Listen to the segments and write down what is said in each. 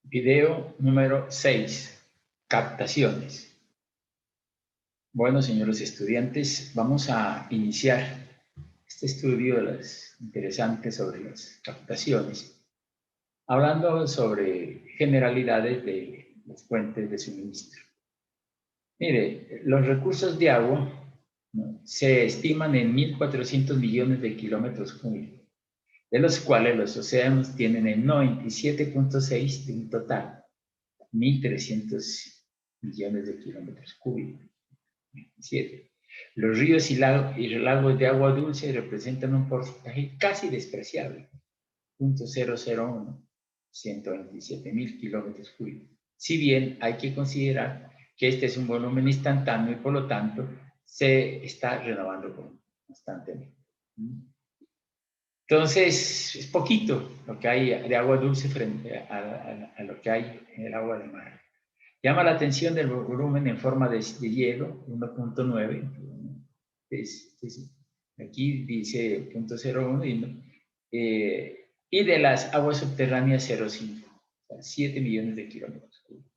Video número 6. Captaciones. Bueno, señores estudiantes, vamos a iniciar este estudio interesante sobre las captaciones, hablando sobre generalidades de las fuentes de suministro. Mire, los recursos de agua, ¿no?, se estiman en 1.400 millones de kilómetros cúbicos, de los cuales los océanos tienen el 97.6 de un total, 1.300 millones de kilómetros cúbicos. 27. Los ríos y lagos de agua dulce representan un porcentaje casi despreciable, 0.001, 127.000 kilómetros cúbicos. Si bien hay que considerar que este es un volumen instantáneo y por lo tanto se está renovando constantemente. Entonces, es poquito lo que hay de agua dulce frente a lo que hay en el agua de mar. Llama la atención del volumen en forma de hielo, 1.9. Aquí dice 0.01 y de las aguas subterráneas 0.5, o sea, 7 millones de kilómetros cúbicos.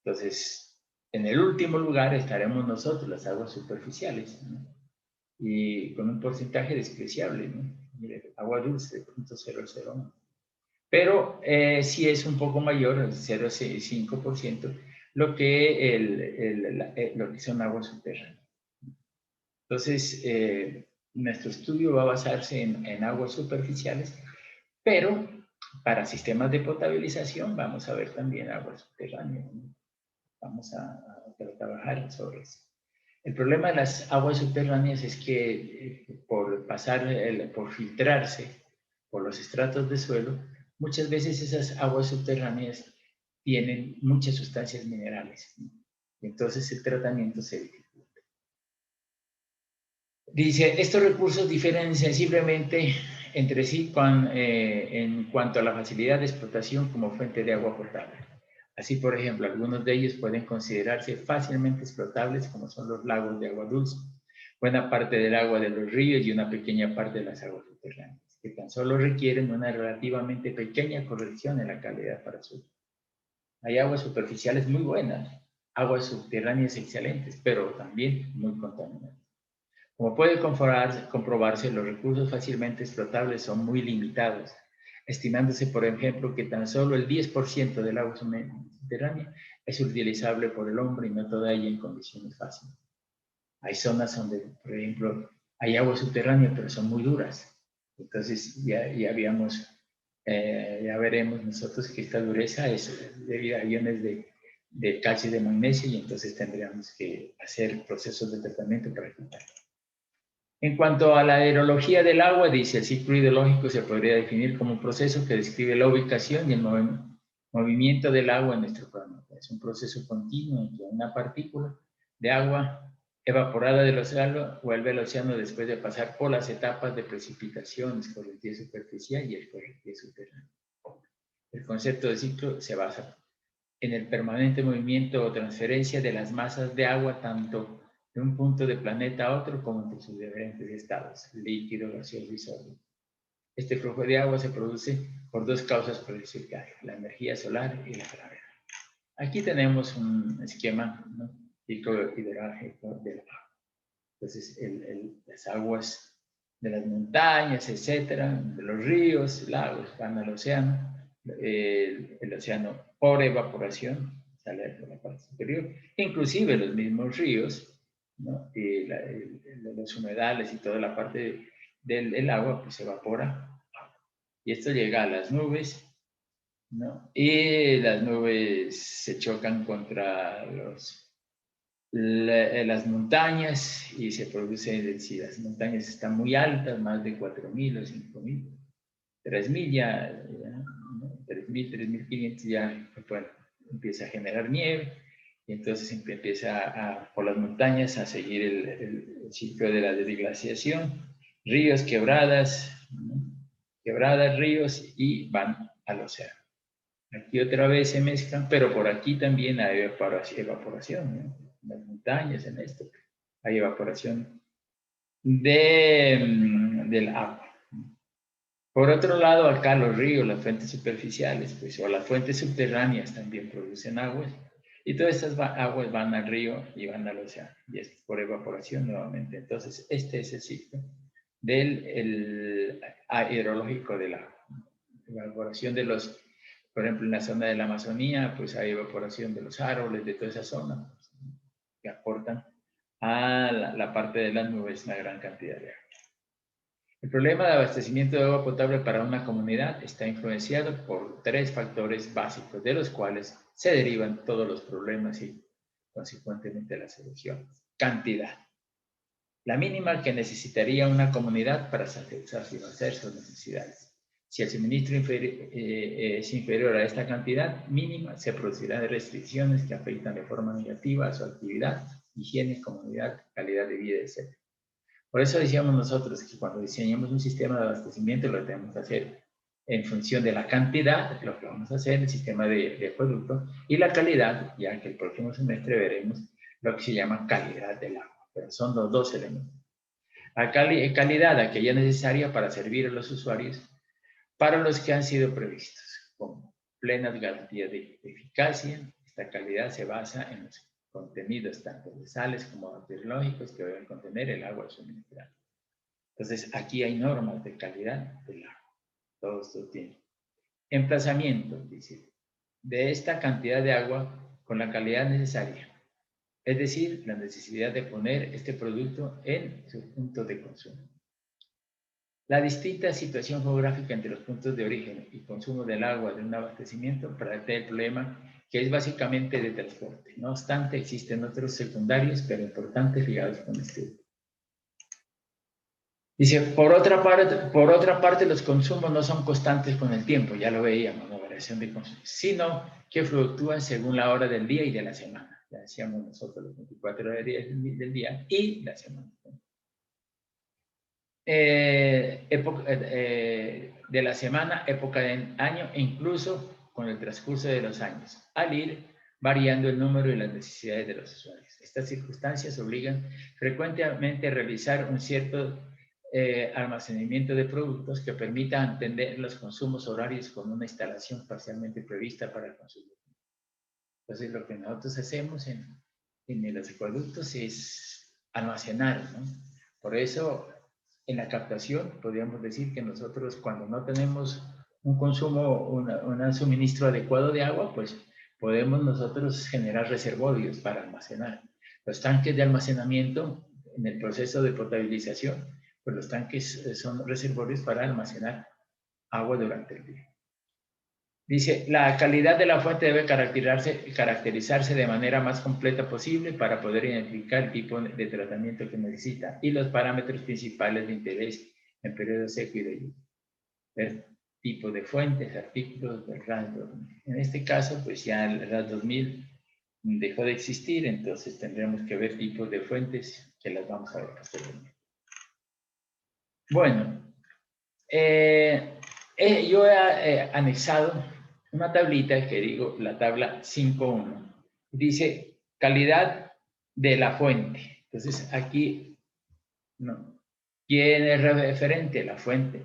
Entonces, en el último lugar estaremos nosotros, las aguas superficiales, ¿no?, y con un porcentaje despreciable, ¿no? Mire, agua dulce, 0.001. Pero sí es un poco mayor, el 0.5%, lo que son aguas subterráneas. Entonces, nuestro estudio va a basarse en aguas superficiales, pero para sistemas de potabilización vamos a ver también aguas subterráneas, ¿no? Vamos a trabajar sobre eso. El problema de las aguas subterráneas es que por filtrarse por los estratos de suelo, muchas veces esas aguas subterráneas tienen muchas sustancias minerales, ¿no? Entonces el tratamiento se dificulta. Dice, estos recursos difieren sensiblemente entre sí en cuanto a la facilidad de explotación como fuente de agua potable. Así, por ejemplo, algunos de ellos pueden considerarse fácilmente explotables, como son los lagos de agua dulce, buena parte del agua de los ríos y una pequeña parte de las aguas subterráneas, que tan solo requieren una relativamente pequeña corrección en la calidad para su uso. Hay aguas superficiales muy buenas, aguas subterráneas excelentes, pero también muy contaminadas. Como puede comprobarse, los recursos fácilmente explotables son muy limitados, estimándose, por ejemplo, que tan solo el 10% del agua subterránea es utilizable por el hombre y no toda ella en condiciones fáciles. Hay zonas donde, por ejemplo, hay agua subterránea, pero son muy duras. Entonces ya veremos nosotros que esta dureza es debido a iones de calcio y de magnesio, y entonces tendríamos que hacer procesos de tratamiento para quitarlo. En cuanto a la aerología del agua, dice, el ciclo hidrológico se podría definir como un proceso que describe la ubicación y el movimiento del agua en nuestro planeta. Es un proceso continuo en que una partícula de agua evaporada del océano vuelve al océano después de pasar por las etapas de precipitación, escorrentía superficial y escorrentía subterránea. El concepto de ciclo se basa en el permanente movimiento o transferencia de las masas de agua tanto de un punto del planeta a otro como entre sus diferentes estados, líquido, gaseoso y sólido. Este flujo de agua se produce por dos causas principales, la energía solar y la gravedad. Aquí tenemos un esquema, ¿no?, ciclo hidrológico del agua. Entonces, las aguas de las montañas, etcétera, de los ríos, lagos, van al océano. El océano, por evaporación, sale por la parte superior. Inclusive los mismos ríos, ¿no?, los humedales y toda la parte del agua, pues se evapora. Y esto llega a las nubes, ¿no? Y las nubes se chocan contra las montañas y se produce densidad. Las montañas están muy altas, más de 4.000 o 5.000, 3.000 ya, ¿no? 3.000, 3.500 ya, bueno, empieza a generar nieve y entonces empieza por las montañas a seguir el ciclo de la desglaciación, ríos, quebradas, ¿no?, quebradas, ríos, y van al océano. Aquí otra vez se mezclan, pero por aquí también hay evaporación, ¿no? En las montañas, en esto, hay evaporación del agua. Por otro lado, acá los ríos, las fuentes superficiales, pues, o las fuentes subterráneas también producen aguas, y todas estas aguas van al río y van al océano, y es por evaporación nuevamente. Entonces, este es el ciclo del hidrológico del agua. Evaporación de los, por ejemplo, en la zona de la Amazonía, pues hay evaporación de los árboles, de toda esa zona, pues, que aportan a la parte de las nubes una gran cantidad de agua. El problema de abastecimiento de agua potable para una comunidad está influenciado por 3 factores básicos, de los cuales se derivan todos los problemas y, consecuentemente, las soluciones. Cantidad. La mínima que necesitaría una comunidad para satisfacer sus necesidades. Si el suministro es inferior a esta cantidad mínima, se producirán restricciones que afectan de forma negativa a su actividad, higiene, comunidad, calidad de vida, etc. Por eso decíamos nosotros que cuando diseñamos un sistema de abastecimiento lo tenemos que hacer en función de la cantidad, lo que vamos a hacer, el sistema de producto, y la calidad, ya que el próximo semestre veremos lo que se llama calidad del agua. Pero son los 2 elementos. La calidad, aquella necesaria para servir a los usuarios, para los que han sido previstos, con plenas garantías de eficacia. Esta calidad se basa en los contenidos tanto de sales como bacteriológicos que deben contener el agua suministrada. Entonces, aquí hay normas de calidad del agua. Todo esto tiene. Emplazamiento, dice, de esta cantidad de agua con la calidad necesaria. Es decir, la necesidad de poner este producto en su punto de consumo. La distinta situación geográfica entre los puntos de origen y consumo del agua de un abastecimiento plantea el problema que es básicamente de transporte. No obstante, existen otros secundarios, pero importantes ligados con este. Dice, por otra parte, los consumos no son constantes con el tiempo, ya lo veíamos, la variación de consumo, sino que fluctúan según la hora del día y de la semana. Ya decíamos nosotros los 24 horas del día y la semana. De la semana, época del año e incluso con el transcurso de los años, al ir variando el número y las necesidades de los usuarios. Estas circunstancias obligan frecuentemente a realizar un cierto almacenamiento de productos que permita atender los consumos horarios con una instalación parcialmente prevista para el consumo. Entonces, lo que nosotros hacemos en los acueductos es almacenar, ¿no? Por eso, en la captación, podríamos decir que nosotros cuando no tenemos un consumo, un suministro adecuado de agua, pues podemos nosotros generar reservorios para almacenar. Los tanques de almacenamiento, en el proceso de potabilización, pues los tanques son reservorios para almacenar agua durante el día. Dice, la calidad de la fuente debe caracterizarse de manera más completa posible para poder identificar el tipo de tratamiento que necesita y los parámetros principales de interés en periodo seco y de lluvia. El tipo de fuentes, artículos del RAS 2000. En este caso, pues ya el RAS 2000 dejó de existir, entonces tendremos que ver tipos de fuentes que las vamos a ver posteriormente. Bueno, yo he anexado una tablita que digo, la tabla 5.1. Dice calidad de la fuente. Entonces aquí, no. ¿Quién es referente? La fuente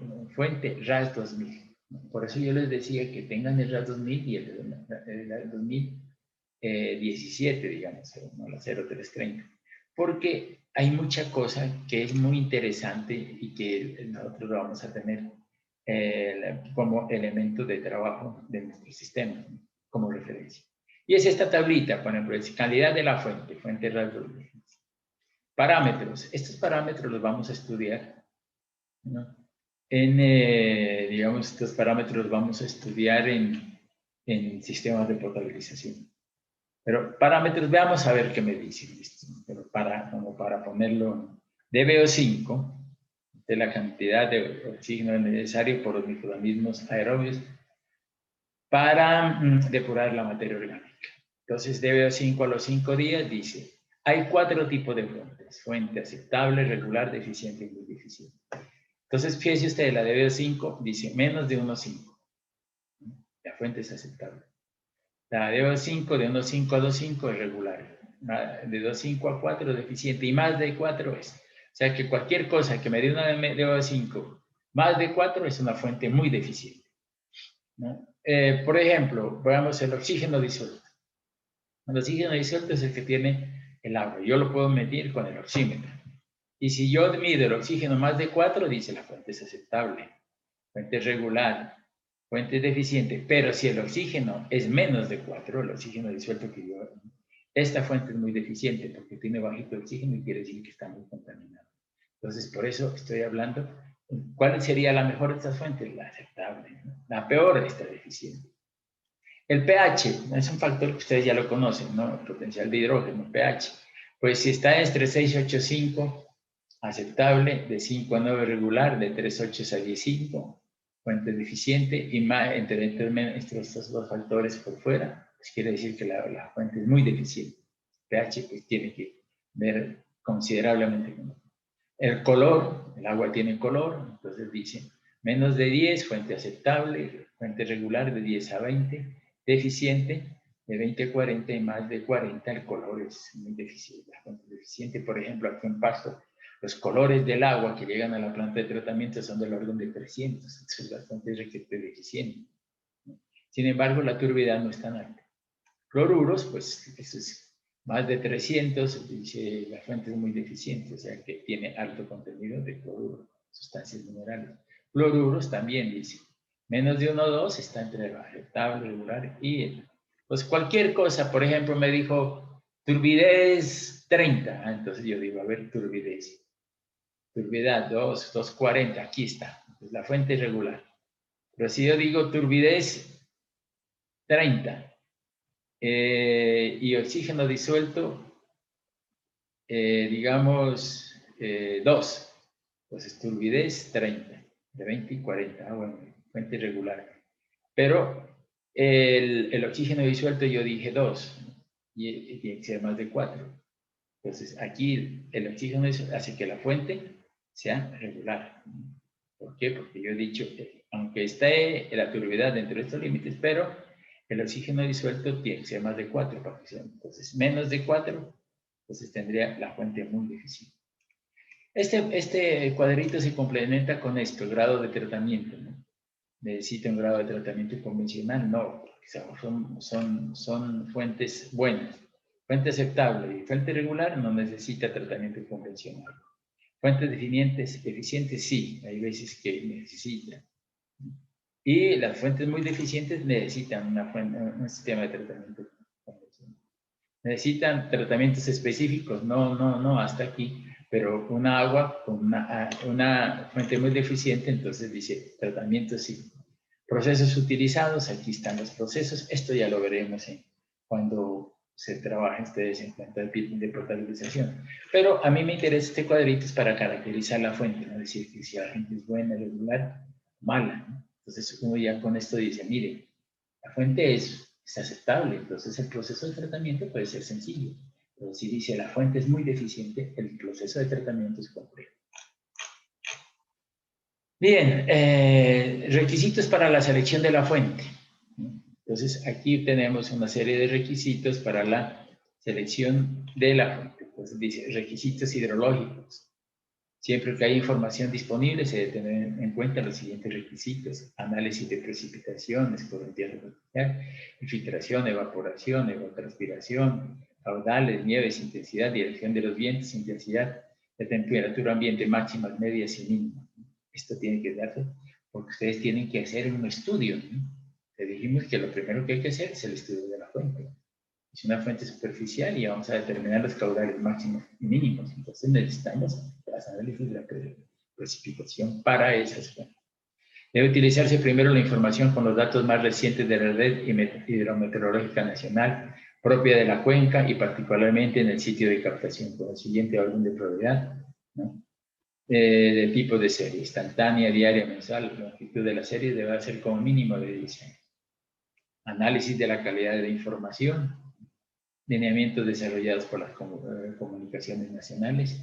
RAS 2000. Por eso yo les decía que tengan el RAS 2000 y el 2017, digamos, no la 0330. Porque hay mucha cosa que es muy interesante y que nosotros lo vamos a tener como elemento de trabajo de nuestro sistema, como referencia. Y es esta tablita, por ejemplo, es calidad de la fuente RAS 2000. Parámetros. Estos parámetros los vamos a estudiar, ¿no? Digamos, estos parámetros los vamos a estudiar en sistemas de potabilización. Pero parámetros, veamos a ver qué me dicen. Pero como para ponerlo, DBO5, de la cantidad de oxígeno necesario por los microorganismos aerobios para depurar la materia orgánica. Entonces, DBO5 a los 5 días dice, hay 4 tipos de fuentes. Fuente aceptable, regular, deficiente y muy deficiente. Entonces, fíjese usted, la DBO5 dice menos de 1,5. La fuente es aceptable. La DBO5 de 1,5 a 2,5 es regular. De 2,5 a 4 es deficiente. Y más de 4 es. O sea que cualquier cosa que me dé una DBO5 Más de 4 es una fuente muy deficiente, ¿no? Por ejemplo, veamos el oxígeno disuelto. El oxígeno disuelto es el que tiene el agua. Yo lo puedo medir con el oxímetro. Y si yo mido el oxígeno más de 4, dice la fuente es aceptable. Fuente regular, fuente deficiente. Pero si el oxígeno es menos de 4, el oxígeno disuelto que yo... Esta fuente es muy deficiente porque tiene bajito oxígeno y quiere decir que está muy contaminado. Entonces, por eso estoy hablando. ¿Cuál sería la mejor de estas fuentes? La aceptable, ¿no? La peor está deficiente. El pH es un factor que ustedes ya lo conocen, ¿no? El potencial de hidrógeno, pH. Pues si está entre 6 y 8,5, aceptable, de 5 a 9 regular, de 3,8 a 10,5, fuente deficiente, y más entre estos dos factores por fuera, pues quiere decir que la fuente es muy deficiente. pH pues tiene que ver considerablemente. El color, el agua tiene color, entonces dice menos de 10, fuente aceptable, fuente regular de 10 a 20, deficiente de 20 a 40 y más de 40, el color es muy deficiente. La fuente deficiente, por ejemplo, aquí en Pasto, los colores del agua que llegan a la planta de tratamiento son del orden de 300, entonces la fuente es requete deficiente. Sin embargo, la turbidez no es tan alta. Cloruros, pues eso es más de 300, dice la fuente es muy deficiente, o sea que tiene alto contenido de cloruro, sustancias minerales. Fluoruros también dice, menos de 1 o 2 está entre lo aceptable, regular y pues cualquier cosa, por ejemplo, me dijo turbidez 30, entonces yo digo, a ver, turbidez 240, aquí está, pues la fuente es regular. Pero si yo digo turbidez 30, y oxígeno disuelto, digamos, 2. Entonces, turbidez 30, de 20 y 40. Bueno, fuente regular. Pero el oxígeno disuelto yo dije 2, y tiene que ser más de 4. Entonces, aquí el oxígeno hace que la fuente sea regular. ¿Por qué? Porque yo he dicho, aunque esté la turbidez dentro de estos límites, pero el oxígeno disuelto tiene que ser más de 4 para que sea. Entonces, menos de 4, entonces tendría la fuente muy deficiente. Este cuadrito se complementa con esto, el grado de tratamiento, ¿no? ¿Necesita un grado de tratamiento convencional? No, son fuentes buenas. Fuente aceptable y fuente regular no necesita tratamiento convencional. Fuentes eficientes sí, hay veces que necesitan. Y las fuentes muy deficientes necesitan un sistema de tratamiento convencional. Necesitan tratamientos específicos, no, hasta aquí, pero una agua con una fuente muy deficiente, entonces dice tratamiento sí. Procesos utilizados, aquí están los procesos, esto ya lo veremos cuando se trabaje ustedes en cuenta de potabilización. Pero a mí me interesa este cuadrito es para caracterizar la fuente, ¿no? Es decir, que si la fuente es buena, regular, mala, ¿no? Entonces uno ya con esto dice, mire, la fuente es aceptable, entonces el proceso de tratamiento puede ser sencillo. Pero si dice la fuente es muy deficiente, el proceso de tratamiento es complejo. Bien, requisitos para la selección de la fuente. Entonces, aquí tenemos una serie de requisitos para la selección de la fuente. Entonces, dice requisitos hidrológicos. Siempre que hay información disponible, se debe tener en cuenta los siguientes requisitos: análisis de precipitaciones, corriente superficial, infiltración, evaporación, evapotranspiración, caudales, nieves, intensidad, dirección de los vientos, intensidad, de temperatura ambiente, máximas, medias y mínimas. Esto tiene que darse porque ustedes tienen que hacer un estudio, ¿no? Te dijimos que lo primero que hay que hacer es el estudio de la fuente. Es una fuente superficial y vamos a determinar los caudales máximos y mínimos. Entonces necesitamos las análisis de la precipitación para esas fuentes. Debe utilizarse primero la información con los datos más recientes de la red hidrometeorológica nacional propia de la cuenca y particularmente en el sitio de captación con el siguiente orden de probabilidad, ¿no? De tipo de serie, instantánea, diaria, mensual. La longitud de la serie debe ser como mínimo de 10 años. Análisis de la calidad de la información, lineamientos desarrollados por las comunicaciones nacionales,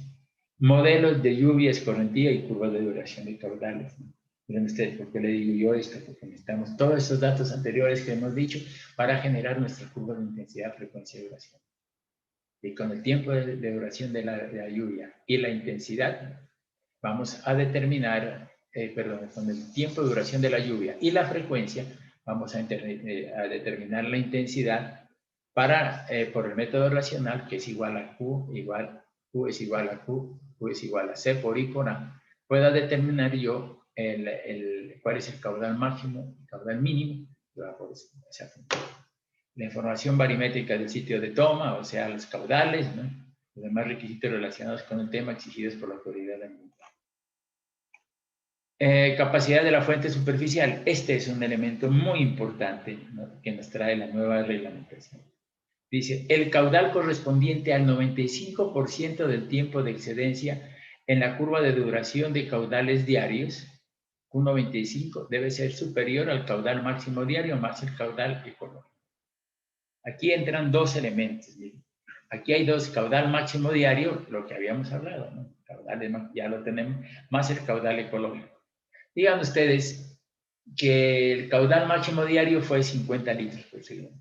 modelos de lluvia, escorrentía y curvas de duración de caudales. Miren ustedes, ¿por qué le digo yo esto? Porque necesitamos todos esos datos anteriores que hemos dicho para generar nuestra curva de intensidad, frecuencia y duración. Y con el tiempo de duración de la lluvia y la intensidad, vamos a determinar con el tiempo de duración de la lluvia y la frecuencia, vamos a determinar la intensidad para, por el método racional, que es igual a Q es igual a Q es igual a C por I por A, pueda determinar yo cuál es el caudal máximo, el caudal mínimo, la información barimétrica del sitio de toma, o sea, los caudales, ¿no? Los demás requisitos relacionados con el tema exigidos por la autoridad ambiental. Capacidad de la fuente superficial. Este es un elemento muy importante, ¿no?, que nos trae la nueva reglamentación. Dice, el caudal correspondiente al 95% del tiempo de excedencia en la curva de duración de caudales diarios, Q95, debe ser superior al caudal máximo diario más el caudal ecológico. Aquí entran dos elementos. ¿Miren? Aquí hay dos, caudal máximo diario, lo que habíamos hablado, ¿no? Ya lo tenemos, más el caudal ecológico. Digan ustedes que el caudal máximo diario fue 50 litros por segundo.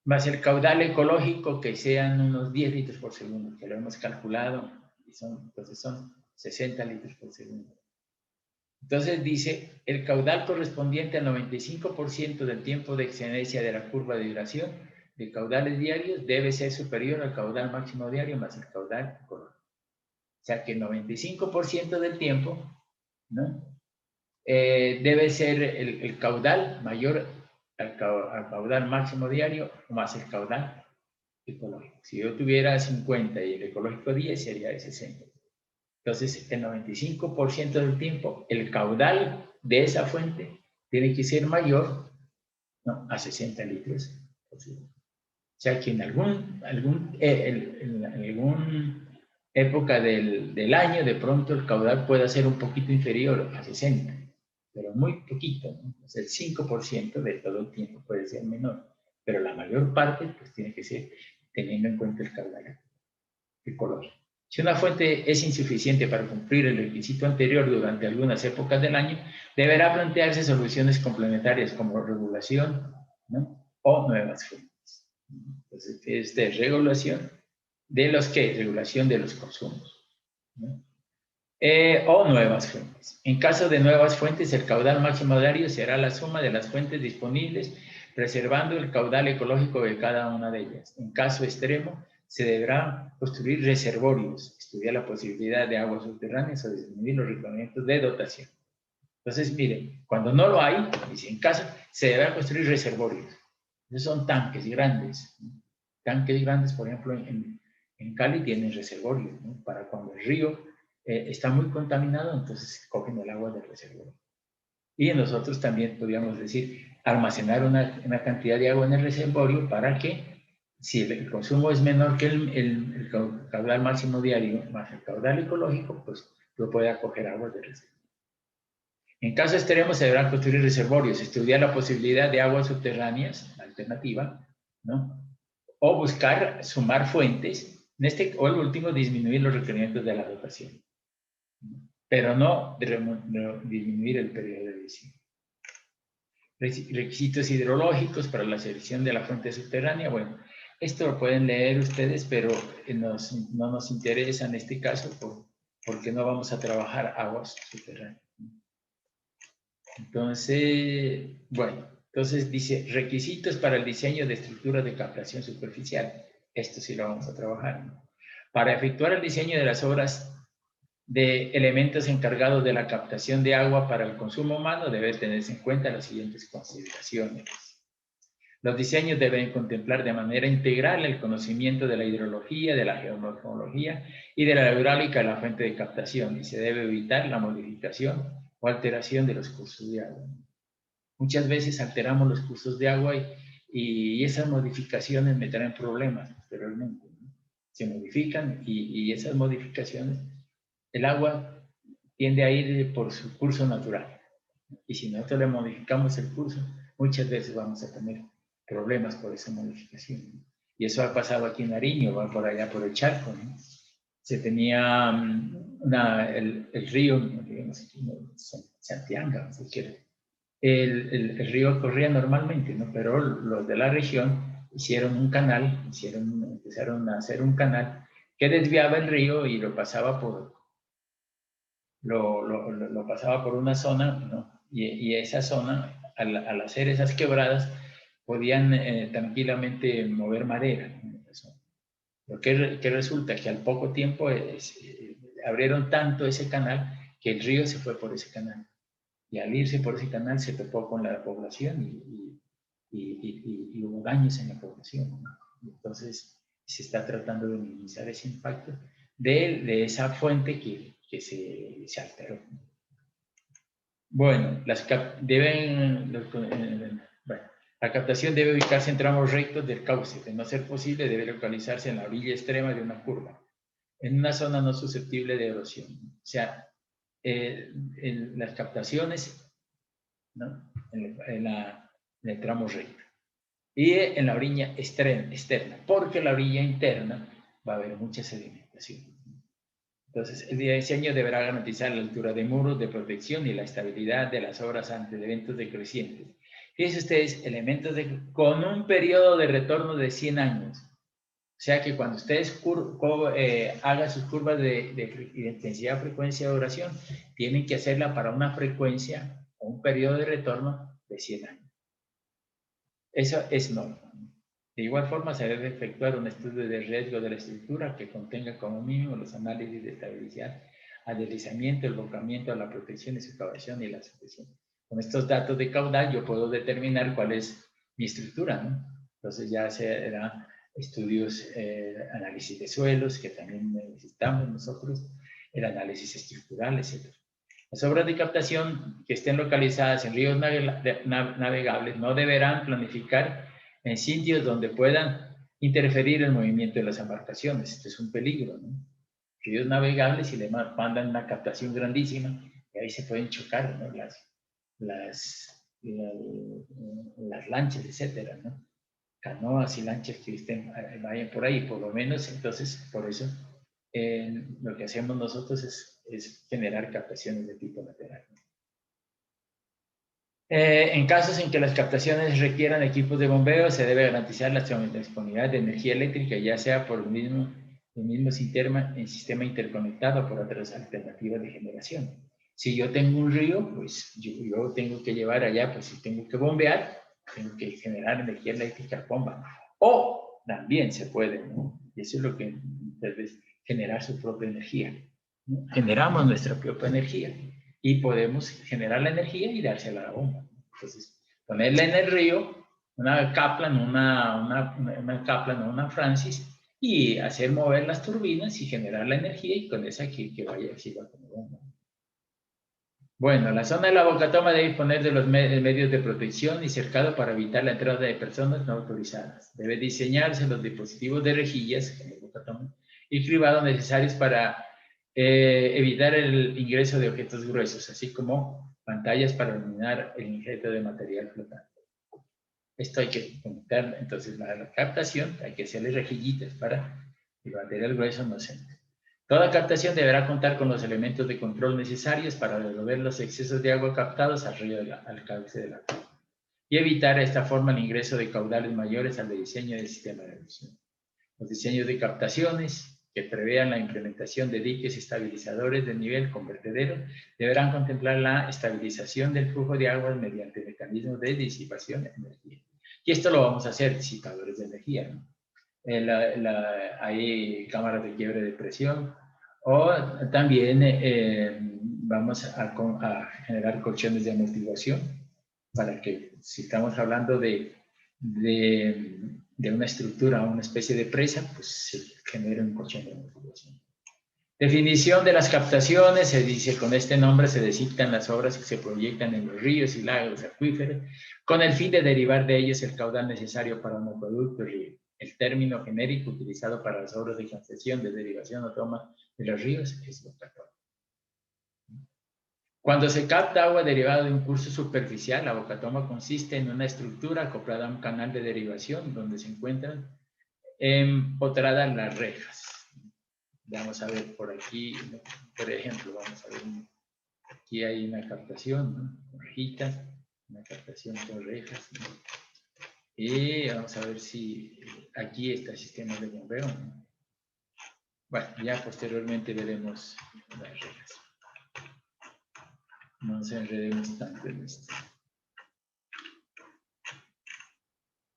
Más el caudal ecológico que sean unos 10 litros por segundo, que lo hemos calculado, y entonces son 60 litros por segundo. Entonces dice, el caudal correspondiente al 95% del tiempo de excedencia de la curva de duración de caudales diarios debe ser superior al caudal máximo diario más el caudal ecológico. O sea que el 95% del tiempo, ¿no?, debe ser el caudal mayor al caudal máximo diario más el caudal ecológico. Si yo tuviera 50 y el ecológico 10, sería de 60. Entonces, el 95% del tiempo, el caudal de esa fuente tiene que ser mayor, ¿no?, a 60 litros por segundo. O sea que en alguna época del año, de pronto el caudal pueda ser un poquito inferior a 60, pero muy poquito, ¿no? O sea, el 5% de todo el tiempo puede ser menor, pero la mayor parte pues tiene que ser teniendo en cuenta el caudal ecológico. Si una fuente es insuficiente para cumplir el requisito anterior durante algunas épocas del año, deberá plantearse soluciones complementarias como regulación, ¿no?, o nuevas fuentes. Entonces, esta es regulación de los que, regulación de los consumos, ¿no?, o nuevas fuentes. En caso de nuevas fuentes, el caudal máximo diario será la suma de las fuentes disponibles, preservando el caudal ecológico de cada una de ellas. En caso extremo, se deberá construir reservorios, estudiar la posibilidad de aguas subterráneas o disminuir los requerimientos de dotación. Entonces, miren, cuando no lo hay, dice, en caso, se deberá construir reservorios. Esos son tanques grandes. Tanques grandes, por ejemplo, en Cali tienen reservorios, ¿no?, para cuando el río está muy contaminado, entonces cogen el agua del reservorio. Y nosotros también podríamos decir, almacenar una cantidad de agua en el reservorio para que, si el consumo es menor que el caudal máximo diario más el caudal ecológico, pues lo puede acoger agua del reservorio. En caso extremo, se deberán construir reservorios, estudiar la posibilidad de aguas subterráneas, alternativa, ¿no?, o buscar sumar fuentes, o el último, disminuir los requerimientos de la dotación, pero no disminuir el periodo de visión. Requisitos hidrológicos para la selección de la fuente subterránea. Bueno, esto lo pueden leer ustedes, pero no nos interesa en este caso porque no vamos a trabajar aguas subterráneas. Entonces, bueno, entonces dice requisitos para el diseño de estructuras de captación superficial. Esto sí lo vamos a trabajar, ¿no? Para efectuar el diseño de las obras de elementos encargados de la captación de agua para el consumo humano, debe tenerse en cuenta las siguientes consideraciones. Los diseños deben contemplar de manera integral el conocimiento de la hidrología, de la geomorfología y de la hidráulica de la fuente de captación, y se debe evitar la modificación o alteración de los cursos de agua. Muchas veces alteramos los cursos de agua y esas modificaciones me traen problemas posteriormente, ¿no? Se modifican y esas modificaciones, el agua tiende a ir por su curso natural. Y si nosotros le modificamos el curso, muchas veces vamos a tener problemas por esa modificación. Y eso ha pasado aquí en Nariño, va por allá por el Charco, ¿no? Se tenía el río, digamos, Santiago, si quiere. El río corría normalmente, ¿no? Pero los de la región hicieron un canal, empezaron a hacer un canal que desviaba el río y lo pasaba lo pasaba por una zona, ¿no? Y esa zona, al hacer esas quebradas, podían tranquilamente mover madera, ¿no? Lo que resulta que al poco tiempo abrieron tanto ese canal que el río se fue por ese canal. Y al irse por ese canal se topó con la población y hubo daños en la población, ¿no? Entonces se está tratando de minimizar ese impacto de esa fuente que se alteró. Bueno, la captación debe ubicarse en tramos rectos del cauce. De no ser posible, debe localizarse en la orilla extrema de una curva, en una zona no susceptible de erosión. O sea, las captaciones, ¿no? en el tramo recto. Y en la orilla externa, porque en la orilla interna va a haber mucha sedimentación. Entonces, el diseño deberá garantizar la altura de muros de protección y la estabilidad de las obras ante eventos decrecientes. Fíjense ustedes, elementos con un periodo de retorno de 100 años. O sea que cuando ustedes hagan sus curvas de intensidad, frecuencia, duración, tienen que hacerla para una frecuencia o un periodo de retorno de 100 años. Eso es normal. De igual forma, se debe efectuar un estudio de riesgo de la estructura que contenga como mínimo los análisis de estabilidad, al deslizamiento, el volcamiento, la protección y su excavación y la sucesión. Con estos datos de caudal yo puedo determinar cuál es mi estructura, ¿no? Entonces ya se hará estudios, análisis de suelos, que también necesitamos nosotros, el análisis estructural, etc. Las obras de captación que estén localizadas en ríos navegables no deberán planificar en sitios donde puedan interferir el movimiento de las embarcaciones. Esto es un peligro, ¿no? Ríos navegables y le mandan una captación grandísima y ahí se pueden chocar, ¿no? las lanchas, etcétera, ¿no? Canoas y lanchas que vayan por ahí, por lo menos. Entonces, por eso lo que hacemos nosotros es generar captaciones de tipo lateral. En casos en que las captaciones requieran equipos de bombeo, se debe garantizar la disponibilidad de energía eléctrica, ya sea por el mismo sistema interconectado o por otras alternativas de generación. Si yo tengo un río, pues yo tengo que llevar allá, pues si tengo que bombear, tengo que generar energía eléctrica bomba. O también se puede, ¿no? Y eso es lo que debe generar su propia energía, ¿no? Generamos nuestra propia energía y podemos generar la energía y dársela a la bomba. Entonces, ponerla en el río, una Kaplan, una Kaplan o una Francis, y hacer mover las turbinas y generar la energía y con esa que vaya así va como bomba. Bueno, la zona de la bocatoma debe disponer de los medios de protección y cercado para evitar la entrada de personas no autorizadas. Debe diseñarse los dispositivos de rejillas, como el bocatoma, y cribados necesarios para evitar el ingreso de objetos gruesos, así como pantallas para eliminar el ingreso de material flotante. Esto hay que conectar, entonces la captación, hay que hacerle rejillitas para que el material grueso no se entre. Toda captación deberá contar con los elementos de control necesarios para resolver los excesos de agua captados al cauce de la curva y evitar de esta forma el ingreso de caudales mayores al diseño del sistema de erosión. Los diseños de captaciones que prevean la implementación de diques estabilizadores de nivel con vertedero deberán contemplar la estabilización del flujo de aguas mediante mecanismos de disipación de energía. Y esto lo vamos a hacer, disipadores de energía, ¿no? Hay cámaras de quiebre de presión o también vamos a generar colchones de amortiguación para que, si estamos hablando de una estructura o una especie de presa, pues se genera un colchón de amortiguación. Definición de las captaciones, se dice con este nombre se designan las obras que se proyectan en los ríos y lagos acuíferos con el fin de derivar de ellos el caudal necesario para un acueducto río. El término genérico utilizado para las obras de concesión, de derivación o toma de los ríos es bocatoma. Cuando se capta agua derivada de un curso superficial, la bocatoma consiste en una estructura acoplada a un canal de derivación donde se encuentran empotradas las rejas. Vamos a ver por aquí, por ejemplo, vamos a ver, aquí hay una captación, ¿no? Con rejitas, una captación con rejas, ¿no? Y vamos a ver si aquí está el sistema de bombeo, ¿no? Bueno, ya posteriormente veremos las rejas. No nos enredemos tanto en esto.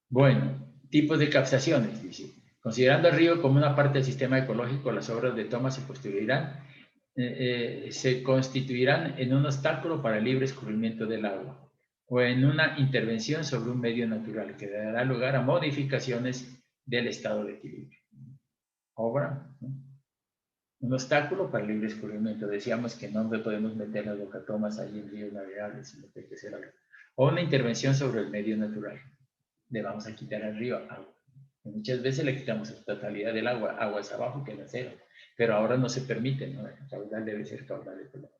Bueno, tipos de captaciones, dice. Considerando el río como una parte del sistema ecológico, las obras de toma se constituirán en un obstáculo para el libre escurrimiento del agua o en una intervención sobre un medio natural que dará lugar a modificaciones del estado de equilibrio. Obra, ¿no? Un obstáculo para el libre escurrimiento. Decíamos que no podemos meter las bocatomas ahí en ríos navegables, sino que hay que hacer algo. O una intervención sobre el medio natural. Le vamos a quitar al río agua. Muchas veces le quitamos la totalidad del agua, aguas abajo que en cero, pero ahora no se permite, ¿no? El caudal debe ser caudal de color.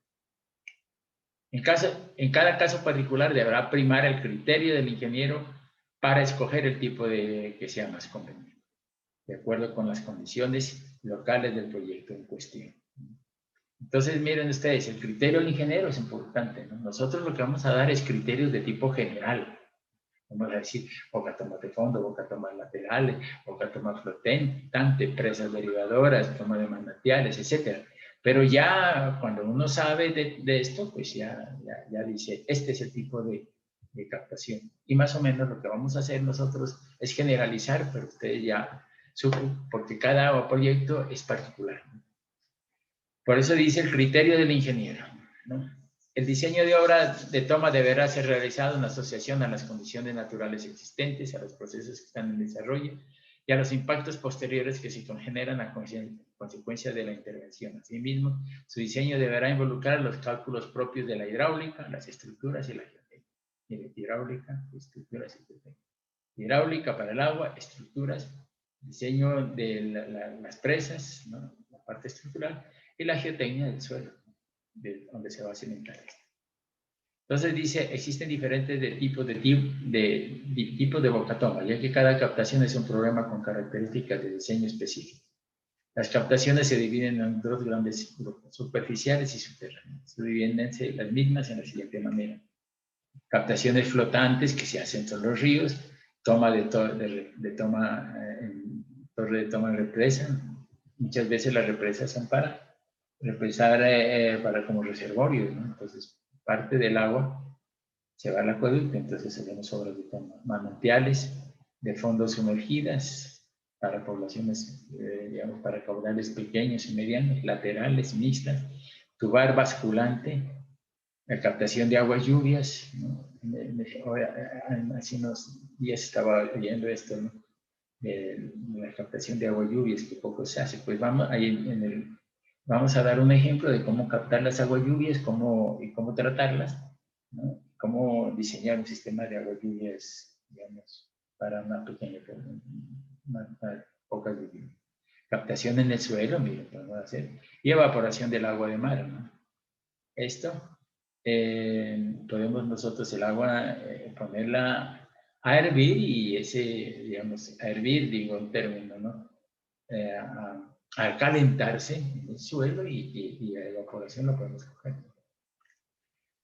En cada caso particular deberá primar el criterio del ingeniero para escoger el tipo que sea más conveniente, de acuerdo con las condiciones locales del proyecto en cuestión. Entonces, miren ustedes, el criterio del ingeniero es importante, ¿no? Nosotros lo que vamos a dar es criterios de tipo general. Vamos a decir, bocatomas de fondo, bocatomas laterales, bocatomas flotante, presas derivadoras, toma de manantiales, etc. Pero ya cuando uno sabe de esto, pues ya dice, este es el tipo de captación. Y más o menos lo que vamos a hacer nosotros es generalizar, pero ustedes ya supo, porque cada proyecto es particular. Por eso dice el criterio del ingeniero, ¿no? El diseño de obra de toma deberá ser realizado en asociación a las condiciones naturales existentes, a los procesos que están en desarrollo y a los impactos posteriores que se generan a consecuencia de la intervención. Asimismo, su diseño deberá involucrar los cálculos propios de la hidráulica, las estructuras y la geotecnia. Hidráulica, estructuras y geotecnia. Hidráulica para el agua, estructuras, diseño de las presas, ¿no? La parte estructural, y la geotecnia del suelo, de donde se va a cimentar esto. Entonces dice, existen diferentes tipos de bocatoma, ya que cada captación es un problema con características de diseño específico. Las captaciones se dividen en dos grandes grupos, superficiales y subterráneas. Se dividen las mismas en la siguiente manera. Captaciones flotantes que se hacen en los ríos, toma torre de toma en represa. Muchas veces las represas son para represar como reservorios, ¿no? Entonces, parte del agua se va al acueducto, entonces hacemos obras de manantiales, de fondos sumergidas, para poblaciones, digamos, para caudales pequeños y medianos, laterales, mixtas, tubar basculante, la captación de aguas lluvias, ¿no? Hace unos días estaba oyendo esto, ¿no? La captación de aguas lluvias, que poco se hace. Pues vamos, vamos a dar un ejemplo de cómo captar las aguas lluvias y cómo tratarlas, ¿no? Cómo diseñar un sistema de aguas lluvias, digamos, para una pequeña, poca lluvia. Captación en el suelo, miren, podemos hacer. Y evaporación del agua de mar, ¿no? Esto, podemos nosotros el agua ponerla a hervir y digamos, a hervir, digo en término, ¿no? Al calentarse el suelo y la evaporación lo podemos coger.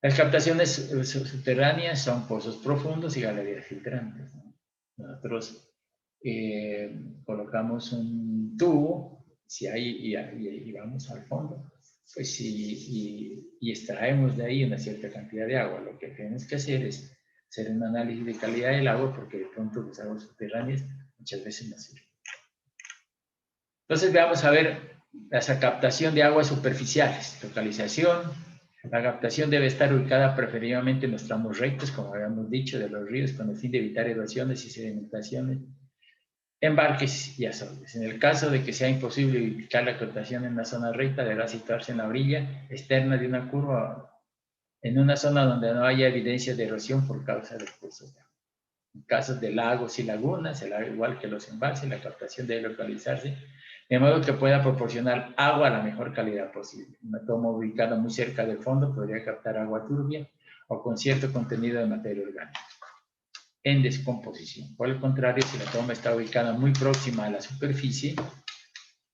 Las captaciones subterráneas son pozos profundos y galerías filtrantes, ¿no? Nosotros colocamos un tubo, y vamos al fondo, pues y extraemos de ahí una cierta cantidad de agua. Lo que tenemos que hacer es hacer un análisis de calidad del agua, porque de pronto las aguas subterráneas muchas veces no sirven. Entonces veamos a ver la captación de aguas superficiales, localización. La captación debe estar ubicada preferiblemente en los tramos rectos, como habíamos dicho, de los ríos, con el fin de evitar erosiones y sedimentaciones, embarques y azotes. En el caso de que sea imposible ubicar la captación en una zona recta, deberá situarse en la orilla externa de una curva, en una zona donde no haya evidencia de erosión por causa de cursos de agua. En casos de lagos y lagunas, igual que los embalses, la captación debe localizarse de modo que pueda proporcionar agua a la mejor calidad posible. Una toma ubicada muy cerca del fondo podría captar agua turbia o con cierto contenido de materia orgánica en descomposición. Por el contrario, si la toma está ubicada muy próxima a la superficie,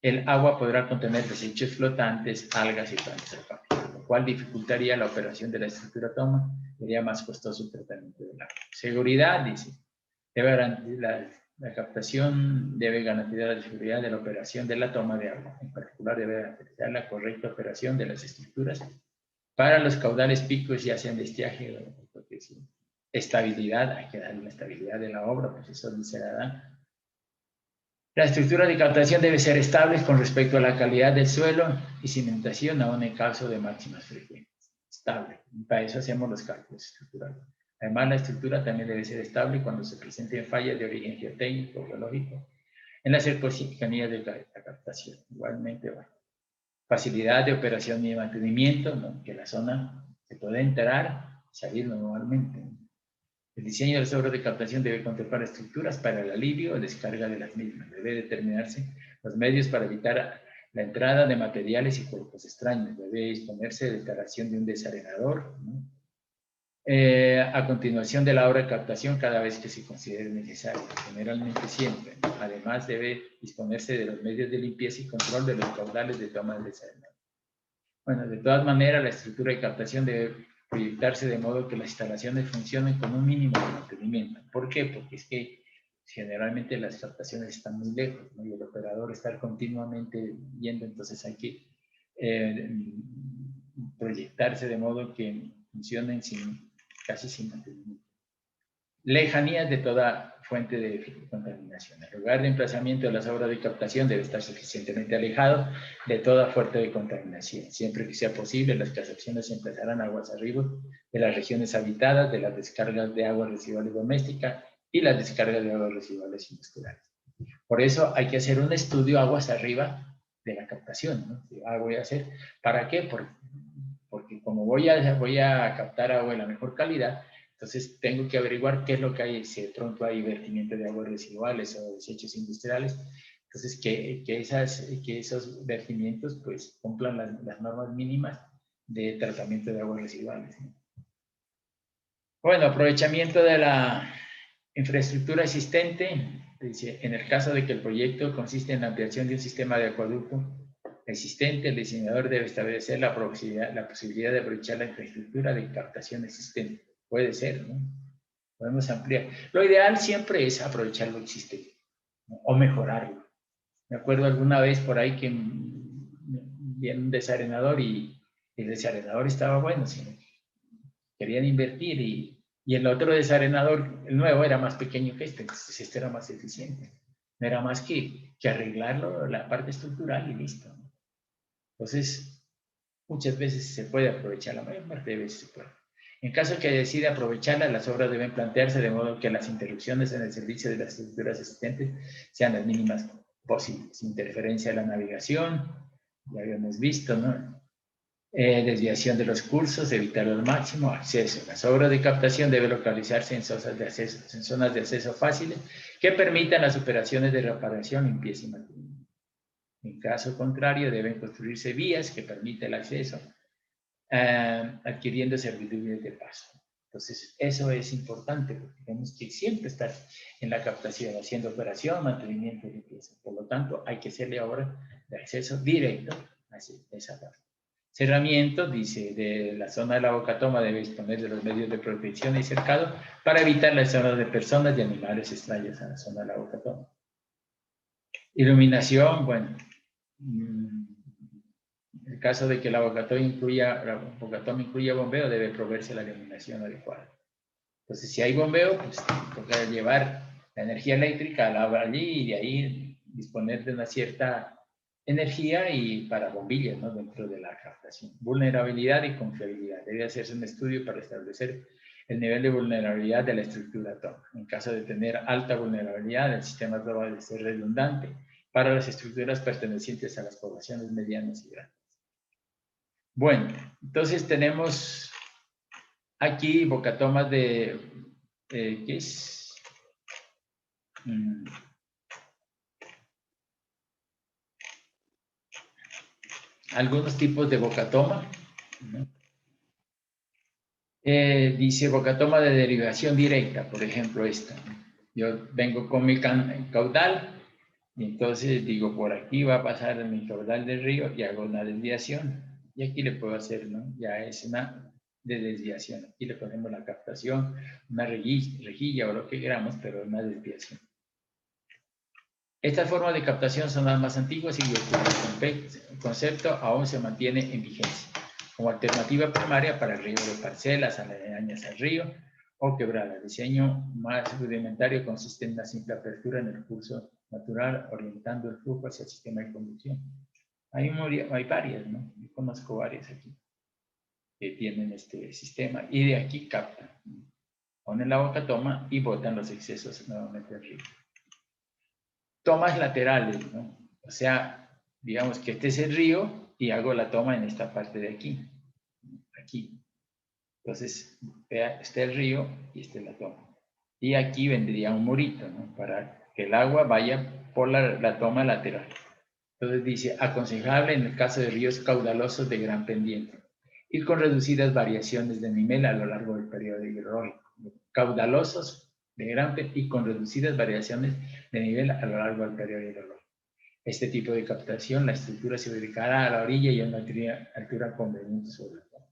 el agua podrá contener desechos flotantes, algas y plantas acuáticas, lo cual dificultaría la operación de la estructura toma, sería más costoso el tratamiento del agua. Seguridad, dice, la captación debe garantizar la seguridad de la operación de la toma de agua. En particular, debe garantizar la correcta operación de las estructuras Para los caudales picos, ya sea en estiaje, porque sí, estabilidad, hay que darle la estabilidad de la obra, pues eso dice Adán. La estructura de captación debe ser estable con respecto a la calidad del suelo y cimentación, aún en caso de máximas frecuencias. Estable. Para eso hacemos los cálculos estructurales. Además, la estructura también debe ser estable cuando se presenten fallas de origen geotécnico o geológico en las cercanías de la captación. Igualmente, bueno, facilidad de operación y mantenimiento, ¿no? Que la zona se puede entrar y salir normalmente, ¿no? El diseño de las obras de captación debe contemplar estructuras para el alivio o descarga de las mismas. Debe determinarse los medios para evitar la entrada de materiales y cuerpos extraños. Debe disponerse de instalación de un desarenador, ¿no? A continuación de la obra de captación cada vez que se considere necesario, generalmente siempre. Además, debe disponerse de los medios de limpieza y control de los caudales de toma del desarenador. Bueno, de todas maneras, la estructura de captación debe proyectarse de modo que las instalaciones funcionen con un mínimo de mantenimiento. ¿Por qué? Porque es que generalmente las captaciones están muy lejos, ¿no? Y el operador está continuamente yendo, entonces hay que proyectarse de modo que funcionen casi sin mantenimiento. Lejanías de toda fuente de contaminación. El lugar de emplazamiento de las obras de captación debe estar suficientemente alejado de toda fuente de contaminación. Siempre que sea posible, las captaciones se emplazarán aguas arriba de las regiones habitadas, de las descargas de aguas residuales domésticas y las descargas de aguas residuales industriales. Por eso hay que hacer un estudio aguas arriba de la captación, ¿no? Voy a hacer, ¿para qué? Porque como voy a captar agua de la mejor calidad, entonces tengo que averiguar qué es lo que hay, si de pronto hay vertimiento de aguas residuales o desechos industriales. Entonces, que esos vertimientos pues cumplan las normas mínimas de tratamiento de aguas residuales, ¿no? Bueno, aprovechamiento de la infraestructura existente. Dice, en el caso de que el proyecto consiste en la ampliación de un sistema de acueducto existente, el diseñador debe establecer la posibilidad de aprovechar la infraestructura de captación existente. Puede ser, ¿no? Podemos ampliar. Lo ideal siempre es aprovechar lo existente, ¿no? O mejorarlo. Me acuerdo alguna vez por ahí que vi un desarenador y el desarenador estaba bueno, sino querían invertir y el otro desarenador, el nuevo, era más pequeño que este, entonces este era más eficiente. No era más que arreglarlo, la parte estructural y listo, ¿no? Entonces, muchas veces se puede aprovechar, la mayor parte de veces se puede. En caso que decida aprovecharla, las obras deben plantearse de modo que las interrupciones en el servicio de las estructuras existentes sean las mínimas posibles. Interferencia de la navegación, ya habíamos visto, ¿no? Desviación de los cursos, evitar al máximo acceso. Las obras de captación deben localizarse en zonas de acceso fáciles que permitan las operaciones de reparación, limpieza y mantenimiento. En caso contrario, deben construirse vías que permitan el acceso, adquiriendo servidumbres de paso. Entonces, eso es importante, porque tenemos que siempre estar en la captación, haciendo operación, mantenimiento y limpieza. Por lo tanto, hay que hacerle ahora de acceso directo a esa parte. Cerramiento, dice, de la zona de la bocatoma debe disponer de los medios de protección y cercado para evitar las zonas de personas y animales extraños a la zona de la bocatoma. Iluminación, bueno, en el caso de que la bocatoma incluya bombeo, debe proveerse la iluminación adecuada. Entonces, si hay bombeo, pues toca llevar la energía eléctrica a la obra allí y de ahí disponer de una cierta energía y para bombillas, ¿no? Dentro de la captación. Vulnerabilidad y confiabilidad. Debe hacerse un estudio para establecer el nivel de vulnerabilidad de la estructura TOM. En caso de tener alta vulnerabilidad, el sistema TOM debe ser redundante para las estructuras pertenecientes a las poblaciones medianas y grandes. Bueno, entonces tenemos aquí bocatomas de, ¿qué es? Algunos tipos de bocatoma, ¿no? Dice bocatoma de derivación directa, por ejemplo esta. Yo vengo con mi caudal y entonces digo, por aquí va a pasar mi caudal del río y hago una desviación. Y aquí le puedo hacer, ¿no? Ya es una de desviación. Aquí le ponemos la captación, una rejilla o lo que queramos, pero una desviación. Estas formas de captación son las más antiguas y el concepto aún se mantiene en vigencia. como alternativa primaria para el riego de parcelas aledañas al río o quebradas. El diseño más rudimentario consiste en una simple apertura en el curso natural, orientando el flujo hacia el sistema de conducción. Hay varias, ¿no? Yo conozco varias aquí que tienen este sistema y de aquí captan. Ponen la boca toma y botan los excesos nuevamente al río. Tomas laterales, ¿no? O sea, digamos que este es el río y hago la toma en esta parte de aquí. Aquí. Entonces, vea, este es el río y esta es la toma. Y aquí vendría un murito, ¿no? Para que el agua vaya por la toma lateral. Entonces dice, aconsejable en el caso de ríos caudalosos de gran pendiente y con reducidas variaciones de nivel a lo largo del periodo hidrológico. Caudalosos de gran pendiente y con reducidas variaciones de nivel a lo largo del periodo hidrológico. Este tipo de captación, la estructura se ubicará a la orilla y a una altura conveniente sobre el fondo.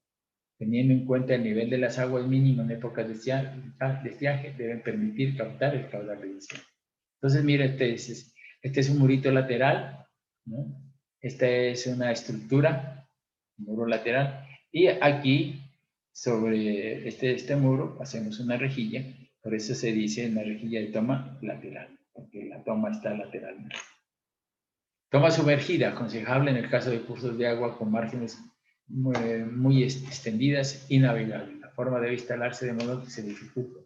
Teniendo en cuenta el nivel de las aguas mínimo en épocas de estiaje, deben permitir captar el caudal de diciembre. Entonces, mire, este es un murito lateral, ¿no? Esta es una estructura, un muro lateral, y aquí, sobre este muro, hacemos una rejilla, por eso se dice una rejilla de toma lateral, porque la toma está lateralmente. Toma sumergida, aconsejable en el caso de cursos de agua con márgenes muy extendidas y navegables. La forma debe instalarse de modo que se dificulte.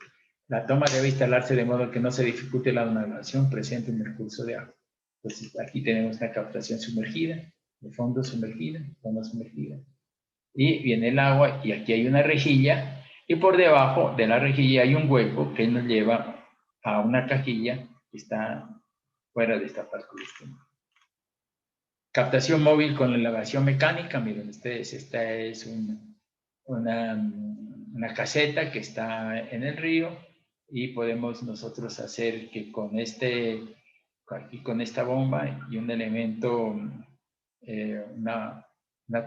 La toma debe instalarse de modo que no se dificulte la navegación presente en el curso de agua. Entonces, aquí tenemos una captación sumergida, de fondo sumergida, toma sumergida. Y viene el agua y aquí hay una rejilla y por debajo de la rejilla hay un hueco que nos lleva a una cajilla que está fuera de esta parte del esquema. Captación móvil con elevación mecánica. Miren ustedes, esta es una caseta que está en el río y podemos nosotros hacer que con esta bomba y un elemento, una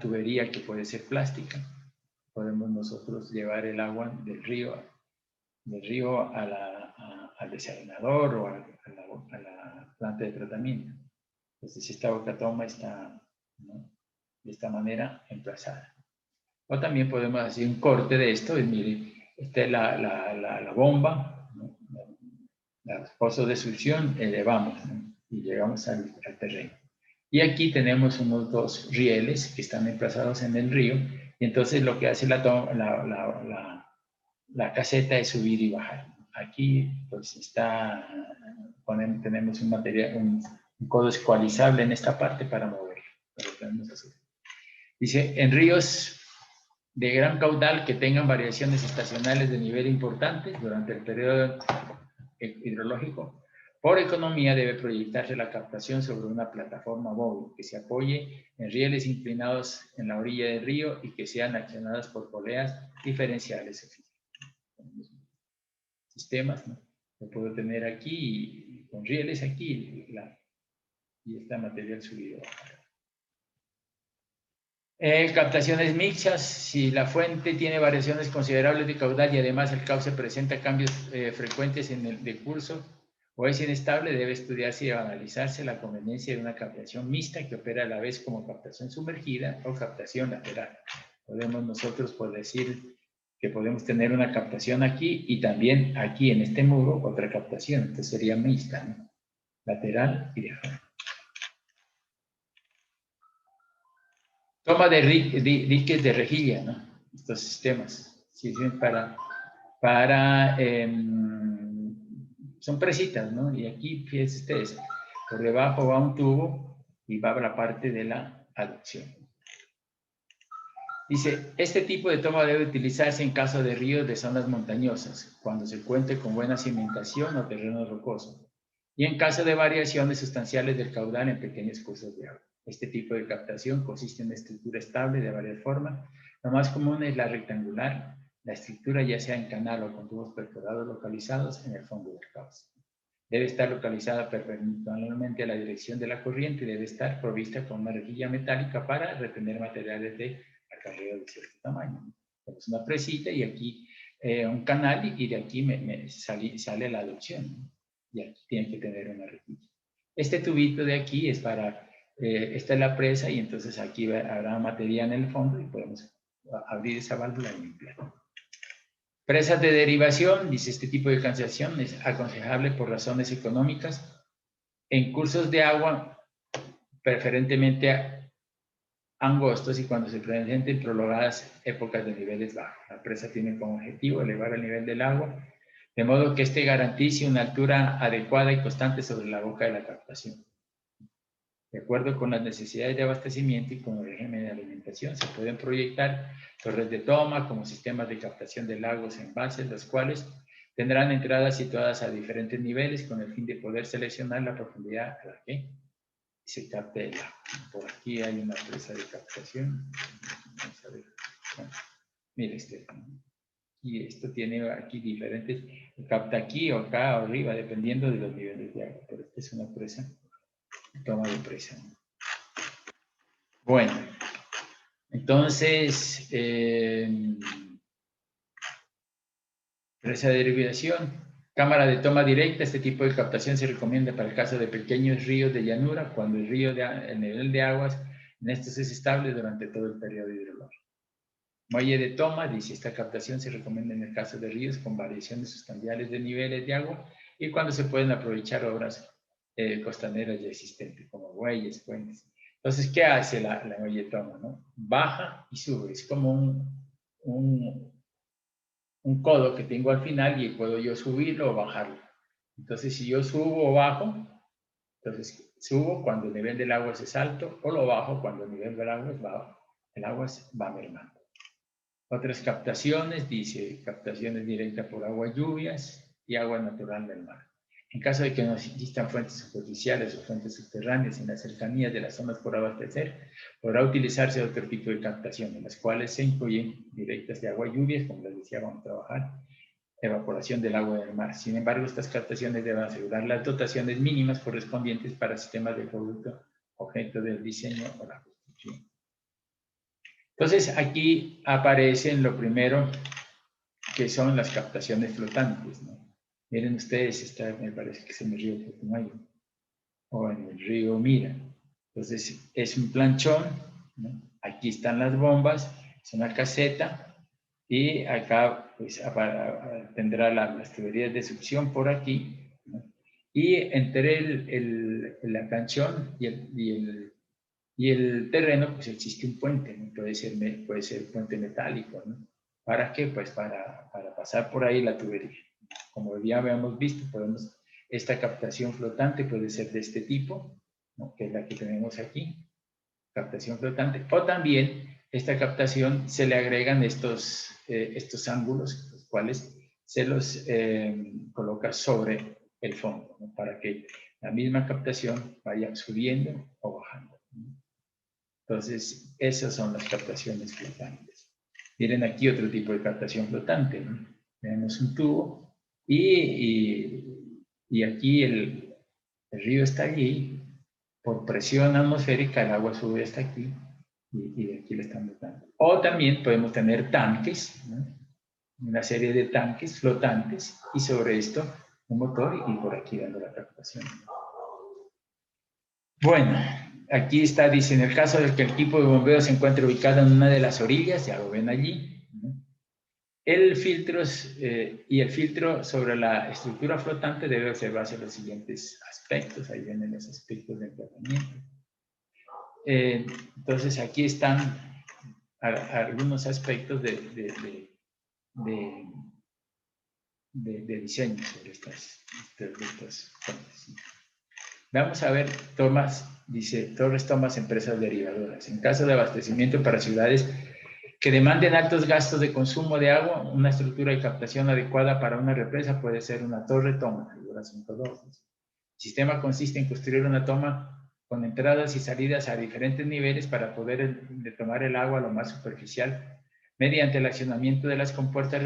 tubería que puede ser plástica, podemos nosotros llevar el agua del río al desalinador o a la planta de tratamiento. Entonces, esta boca toma está, ¿no?, de esta manera emplazada. O también podemos hacer un corte de esto. Y mire, esta es la bomba, ¿no?, los pozos de succión, elevamos, ¿no?, y llegamos al terreno. Y aquí tenemos unos dos rieles que están emplazados en el río. Y entonces lo que hace la caseta es subir y bajar. Aquí pues tenemos un material, un codo escualizable en esta parte para moverlo. Dice, en ríos de gran caudal que tengan variaciones estacionales de nivel importantes durante el periodo hidrológico, por economía debe proyectarse la captación sobre una plataforma móvil que se apoye en rieles inclinados en la orilla del río y que sean accionadas por poleas diferenciales. Sistemas, ¿no? Lo puedo tener aquí con rieles aquí y este material subido. Captaciones mixtas, si la fuente tiene variaciones considerables de caudal y además el cauce presenta cambios frecuentes en el curso o es inestable, debe estudiarse y analizarse la conveniencia de una captación mixta que opera a la vez como captación sumergida o captación lateral. Podemos nosotros decir que podemos tener una captación aquí y también aquí en este muro otra captación, entonces sería mixta, ¿no?, lateral y de afuera. Toma de diques de rejilla, ¿no? Estos sistemas sirven son presitas, ¿no? Y aquí, fíjense ustedes, por debajo va un tubo y va a la parte de la aducción. Dice, este tipo de toma debe utilizarse en caso de ríos de zonas montañosas, cuando se cuente con buena cimentación o terreno rocoso, y en caso de variaciones sustanciales del caudal en pequeños cursos de agua. Este tipo de captación consiste en una estructura estable de varias formas. Lo más común es la rectangular, la estructura ya sea en canal o con tubos perforados localizados en el fondo del cauce. Debe estar localizada perpendicularmente a la dirección de la corriente y debe estar provista con una rejilla metálica para retener materiales de acarreo de cierto tamaño. Es una presita y aquí un canal y de aquí sale la aducción. Y aquí tiene que tener una rejilla. Este tubito de aquí es para, esta es la presa y entonces aquí habrá materia en el fondo y podemos abrir esa válvula y limpiar. Presas de derivación, dice este tipo de canalización es aconsejable por razones económicas en cursos de agua preferentemente angostos y cuando se presenten prolongadas épocas de niveles bajos. La presa tiene como objetivo elevar el nivel del agua de modo que éste garantice una altura adecuada y constante sobre la boca de la captación. De acuerdo con las necesidades de abastecimiento y con el régimen de alimentación, se pueden proyectar torres de toma como sistemas de captación de lagos embalses, los cuales tendrán entradas situadas a diferentes niveles con el fin de poder seleccionar la profundidad a la que se capte el agua. Por aquí hay una presa de captación. Vamos a ver. Bueno, mire este. Y esto tiene aquí diferentes, capta aquí o acá o arriba, dependiendo de los niveles de agua. Pero esta es una presa, toma de presa. Bueno, entonces, presa de derivación, cámara de toma directa. Este tipo de captación se recomienda para el caso de pequeños ríos de llanura, cuando el nivel de aguas en estos es estable durante todo el periodo hidrológico. Muelle de toma, dice, esta captación se recomienda en el caso de ríos con variaciones sustanciales de niveles de agua y cuando se pueden aprovechar obras costaneras ya existentes, como muelles, puentes. Entonces, ¿qué hace la muelle de toma? ¿No? Baja y sube, es como un codo que tengo al final y puedo yo subirlo o bajarlo. Entonces, si yo subo o bajo, entonces subo cuando el nivel del agua es alto o lo bajo cuando el nivel del agua es bajo. El agua va mermando. Otras captaciones, dice, captaciones directas por agua, lluvias y agua natural del mar. En caso de que no existan fuentes superficiales o fuentes subterráneas en las cercanías de las zonas por abastecer, podrá utilizarse otro tipo de captación, en las cuales se incluyen directas de agua y lluvias, como les decía, vamos a trabajar, evaporación del agua del mar. Sin embargo, estas captaciones deben asegurar las dotaciones mínimas correspondientes para sistemas de producto, objeto del diseño o la construcción. Entonces, aquí aparecen lo primero que son las captaciones flotantes, ¿no? Miren ustedes, me parece que es en el río Putumayo o en el río Mira. Entonces, es un planchón, ¿no? Aquí están las bombas, es una caseta y acá pues, tendrá las tuberías de succión por aquí, ¿no? Y entre el planchón y el terreno, pues existe un puente, ¿no? Puede ser puente metálico, ¿no? ¿Para qué? Pues para pasar por ahí la tubería. Como ya habíamos visto, esta captación flotante puede ser de este tipo, ¿no? Que es la que tenemos aquí, captación flotante, o también esta captación se le agregan estos ángulos, los cuales se los coloca sobre el fondo, ¿no? Para que la misma captación vaya subiendo o bajando. Entonces, esas son las captaciones flotantes. Miren aquí otro tipo de captación flotante, ¿no? Tenemos un tubo y aquí el río está allí. Por presión atmosférica el agua sube hasta aquí y de aquí le están botando. O también podemos tener tanques, ¿no? Una serie de tanques flotantes y sobre esto un motor y por aquí dando la captación. Bueno, aquí está, dice, en el caso de que el equipo de bombeo se encuentre ubicado en una de las orillas, ya lo ven allí, ¿no? El filtro sobre la estructura flotante debe observarse los siguientes aspectos, ahí vienen los aspectos del tratamiento. Entonces aquí están algunos aspectos de diseño sobre estas fuentes. Vamos a ver torres tomas empresas derivadoras. En caso de abastecimiento para ciudades que demanden altos gastos de consumo de agua, una estructura de captación adecuada para una represa puede ser una torre toma, figura 5.2. El sistema consiste en construir una toma con entradas y salidas a diferentes niveles para poder tomar el agua lo más superficial mediante el accionamiento de las compuertas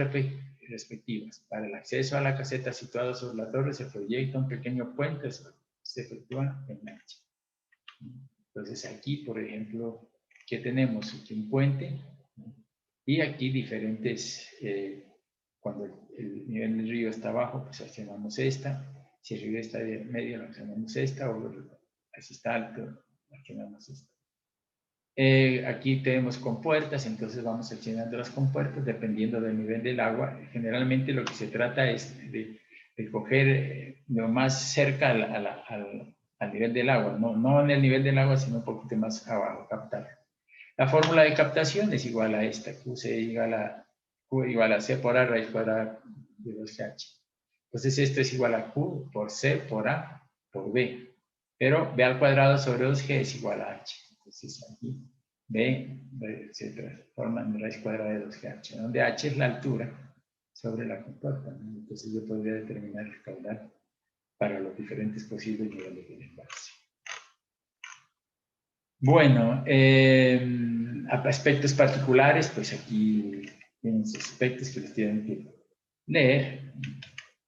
respectivas. Para el acceso a la caseta situada sobre la torre se proyecta un pequeño puente, se efectúa en marcha. Entonces aquí, por ejemplo, ¿qué tenemos? Aquí un puente y aquí diferentes, cuando el nivel del río está bajo, pues accionamos esta. Si el río está de medio, accionamos esta, o así está alto, accionamos esta. Aquí tenemos compuertas, entonces vamos accionando las compuertas dependiendo del nivel del agua. Generalmente lo que se trata es de coger lo más cerca al nivel del agua, no en el nivel del agua, sino un poquito más abajo, captar. La fórmula de captación es igual a esta, Q igual a C por A raíz cuadrada de 2H. Entonces esto es igual a Q por C por A por B. Pero B al cuadrado sobre 2G es igual a H. Entonces aquí B se transforma en raíz cuadrada de 2GH, donde H es la altura sobre la compuerta, ¿no? Entonces yo podría determinar el caudal para los diferentes posibles niveles del embalse. Bueno, aspectos particulares, pues aquí tienen sus aspectos que los tienen que leer.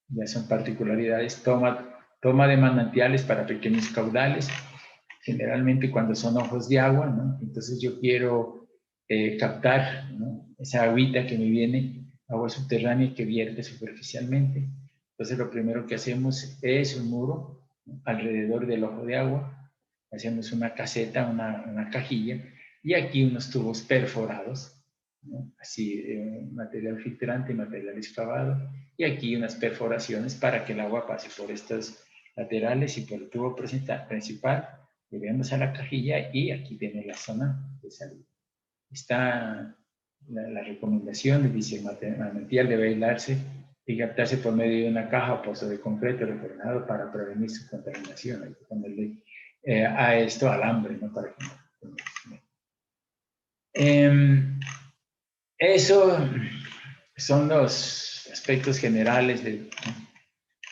Ya son particularidades. Toma de manantiales para pequeños caudales, generalmente cuando son ojos de agua, ¿no? Entonces yo quiero captar, ¿no?, esa agüita que me viene, agua subterránea que vierte superficialmente. Entonces lo primero que hacemos es un muro, ¿no?, alrededor del ojo de agua. Hacemos una caseta, una cajilla, y aquí unos tubos perforados, ¿no?, así, material filtrante, material excavado, y aquí unas perforaciones para que el agua pase por estos laterales y por el tubo principal. Llegamos a la cajilla y aquí tiene la zona de salida. Está la recomendación, dice: el manantial debe aislarse y captarse por medio de una caja o pozo de concreto reforzado para prevenir su contaminación. Hay que ponerle a esto alambre, ¿no?, para que eso son los aspectos generales de...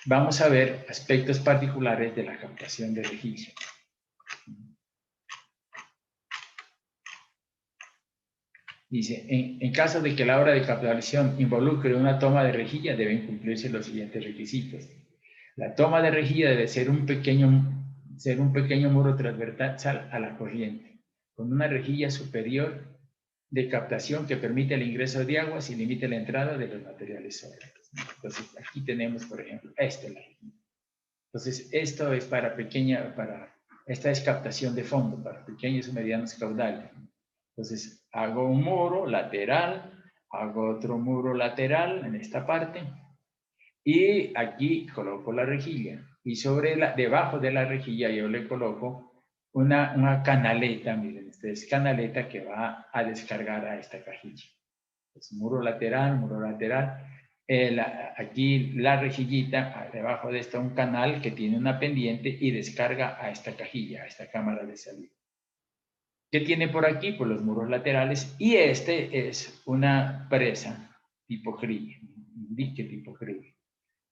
Vamos a ver aspectos particulares de la captación de rejilla. Dice, en caso de que la obra de captación involucre una toma de rejilla, deben cumplirse los siguientes requisitos. La toma de rejilla debe ser un pequeño muro transversal a la corriente, con una rejilla superior de captación que permite el ingreso de agua y limite la entrada de los materiales sólidos. Entonces, aquí tenemos, por ejemplo, esta es la rejilla. Entonces, esto es esta es captación de fondo, para pequeños y medianos caudales. Entonces, hago un muro lateral, hago otro muro lateral en esta parte, y aquí coloco la rejilla. Y debajo de la rejilla yo le coloco una canaleta, miren, esta es canaleta que va a descargar a esta cajilla. Es muro lateral, muro lateral. Aquí la rejillita, debajo de esta un canal que tiene una pendiente y descarga a esta cajilla, a esta cámara de salida. ¿Qué tiene por aquí? Pues los muros laterales, y este es una presa tipo krill, un dique tipo krill.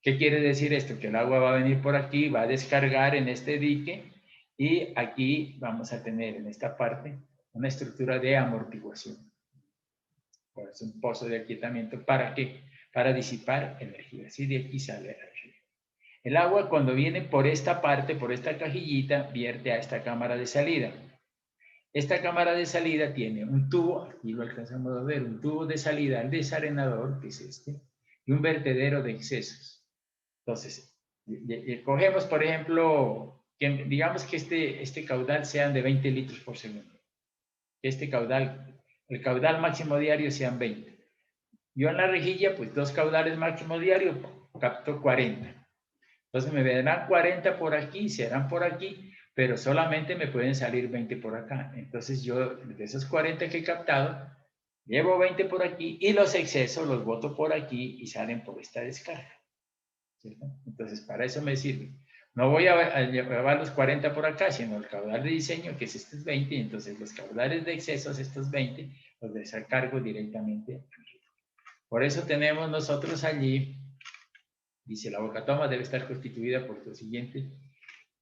¿Qué quiere decir esto? Que el agua va a venir por aquí, va a descargar en este dique, y aquí vamos a tener en esta parte una estructura de amortiguación. Es un pozo de aquietamiento. ¿Para qué? Para disipar energía. Así de aquí sale la energía. El agua, cuando viene por esta parte, por esta cajillita, vierte a esta cámara de salida. Esta cámara de salida tiene un tubo, aquí lo alcanzamos a ver, un tubo de salida al desarenador, que es este, y un vertedero de excesos. Entonces, cogemos, por ejemplo, digamos que este caudal sean de 20 litros por segundo. El caudal máximo diario sean 20. Yo en la rejilla, pues 2 caudales máximo diario, capto 40. Entonces me verán 40 por aquí, serán por aquí, pero solamente me pueden salir 20 por acá. Entonces yo, de esos 40 que he captado, llevo 20 por aquí y los excesos los boto por aquí y salen por esta descarga, ¿cierto? Entonces para eso me sirve. No voy a llevar los 40 por acá, sino el caudal de diseño, que es estos 20, y entonces los caudales de excesos, estos 20, los descargo directamente aquí. Por eso tenemos nosotros allí, dice, la bocatoma debe estar constituida por lo siguiente.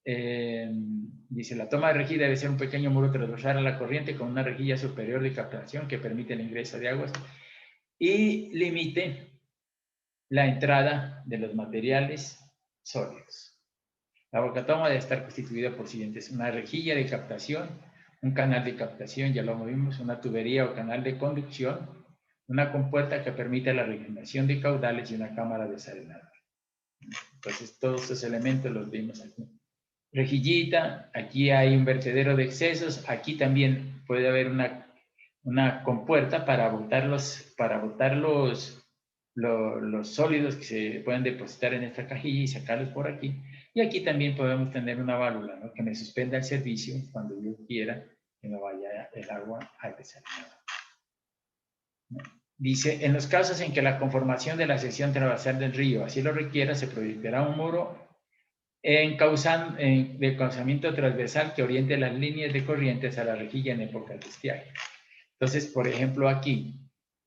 Dice, la toma de rejilla debe ser un pequeño muro transversal a la corriente con una rejilla superior de captación que permite el ingreso de aguas y limite la entrada de los materiales sólidos. La bocatoma debe estar constituida por siguientes: una rejilla de captación, un canal de captación, ya lo vimos, una tubería o canal de conducción, una compuerta que permite la regeneración de caudales y una cámara desarenada. Entonces, todos estos elementos los vimos aquí. rejillita, aquí hay un vertedero de excesos, aquí también puede haber una compuerta para botar los sólidos que se pueden depositar en esta cajilla y sacarlos por aquí. Y aquí también podemos tener una válvula, ¿no?, que me suspenda el servicio cuando yo quiera que no vaya el agua al desalinado. Dice, en los casos en que la conformación de la sección transversal del río así lo requiera, se proyectará un muro de causamiento transversal que oriente las líneas de corrientes a la rejilla en época de estiaje. Entonces, por ejemplo, aquí,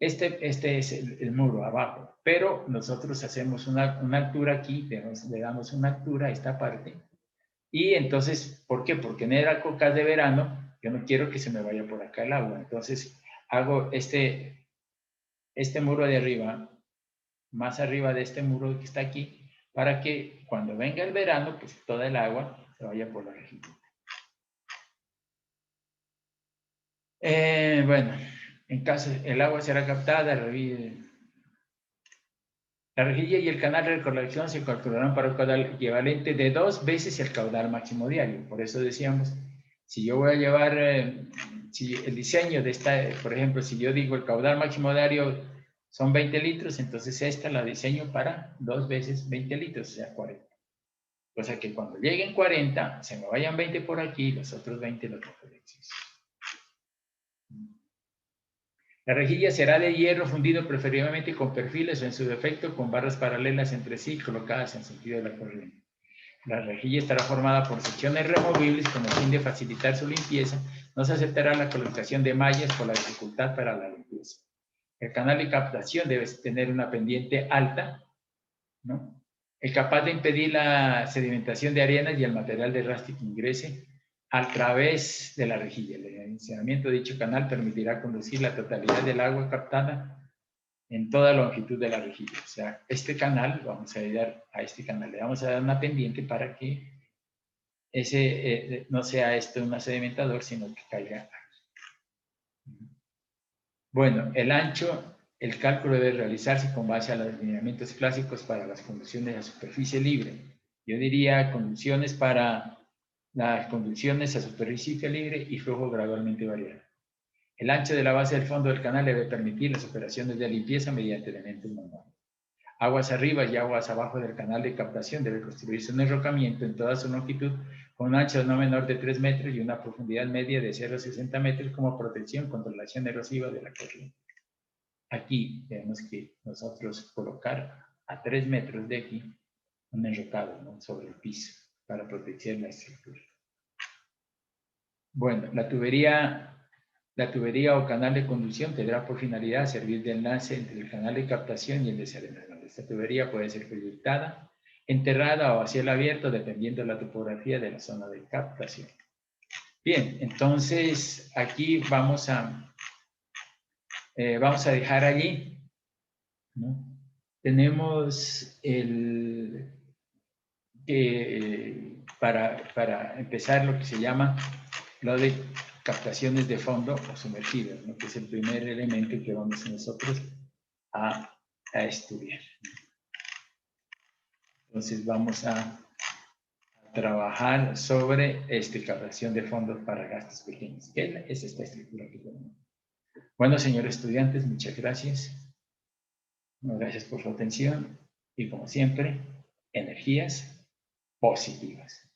este es el muro abajo, pero nosotros hacemos una altura aquí, le damos una altura a esta parte, y entonces, ¿por qué? Porque en épocas de verano, yo no quiero que se me vaya por acá el agua, entonces hago este muro de arriba, más arriba de este muro que está aquí, para que cuando venga el verano, pues toda el agua se vaya por la rejilla. Bueno, en caso el agua será captada, la rejilla y el canal de recolección se calcularán para un caudal equivalente de 2 veces el caudal máximo diario. Por eso decíamos, si yo voy a llevar, si el diseño de esta, por ejemplo, si yo digo el caudal máximo diario son 20 litros, entonces esta la diseño para 2 veces 20 litros, o sea, 40. O sea que cuando lleguen 40, se me vayan 20 por aquí y los otros 20 los dejo de exceso. La rejilla será de hierro fundido preferiblemente con perfiles o en su defecto con barras paralelas entre sí colocadas en sentido de la corriente. La rejilla estará formada por secciones removibles con el fin de facilitar su limpieza. No se aceptará la colocación de mallas por la dificultad para la limpieza. El canal de captación debe tener una pendiente alta, ¿no?, el capaz de impedir la sedimentación de arenas y el material de arrastre que ingrese a través de la rejilla. El dimensionamiento de dicho canal permitirá conducir la totalidad del agua captada en toda longitud de la rejilla. O sea, este canal, vamos a dar a este canal, le vamos a dar una pendiente para que no sea esto un sedimentador, sino que caiga aquí. Bueno, el ancho, el cálculo debe realizarse con base a los lineamientos clásicos para las conducciones a superficie libre. Yo diría conducciones para las conducciones a superficie libre y flujo gradualmente variable. El ancho de la base del fondo del canal debe permitir las operaciones de limpieza mediante elementos manuales. Aguas arriba y aguas abajo del canal de captación debe construirse un enrocamiento en toda su longitud con un ancho no menor de 3 metros y una profundidad media de 0,60 metros como protección contra la acción erosiva de la corriente. Aquí tenemos que nosotros colocar a 3 metros de aquí un enrocado, ¿no?, sobre el piso para proteger la estructura. Bueno, la tubería o canal de conducción tendrá por finalidad servir de enlace entre el canal de captación y el desalinador. Esta tubería puede ser proyectada, enterrada o a cielo abierto, dependiendo de la topografía de la zona de captación. Bien, entonces aquí vamos a dejar allí, ¿no? Tenemos para empezar lo que se llama lo de captaciones de fondo o sumergidas, ¿no?, que es el primer elemento que vamos nosotros a estudiar. Entonces vamos a trabajar sobre captación de fondos para gastos pequeños, que es esta estructura que tenemos. Bueno, señores estudiantes, muchas gracias. Gracias por su atención y, como siempre, energías positivas.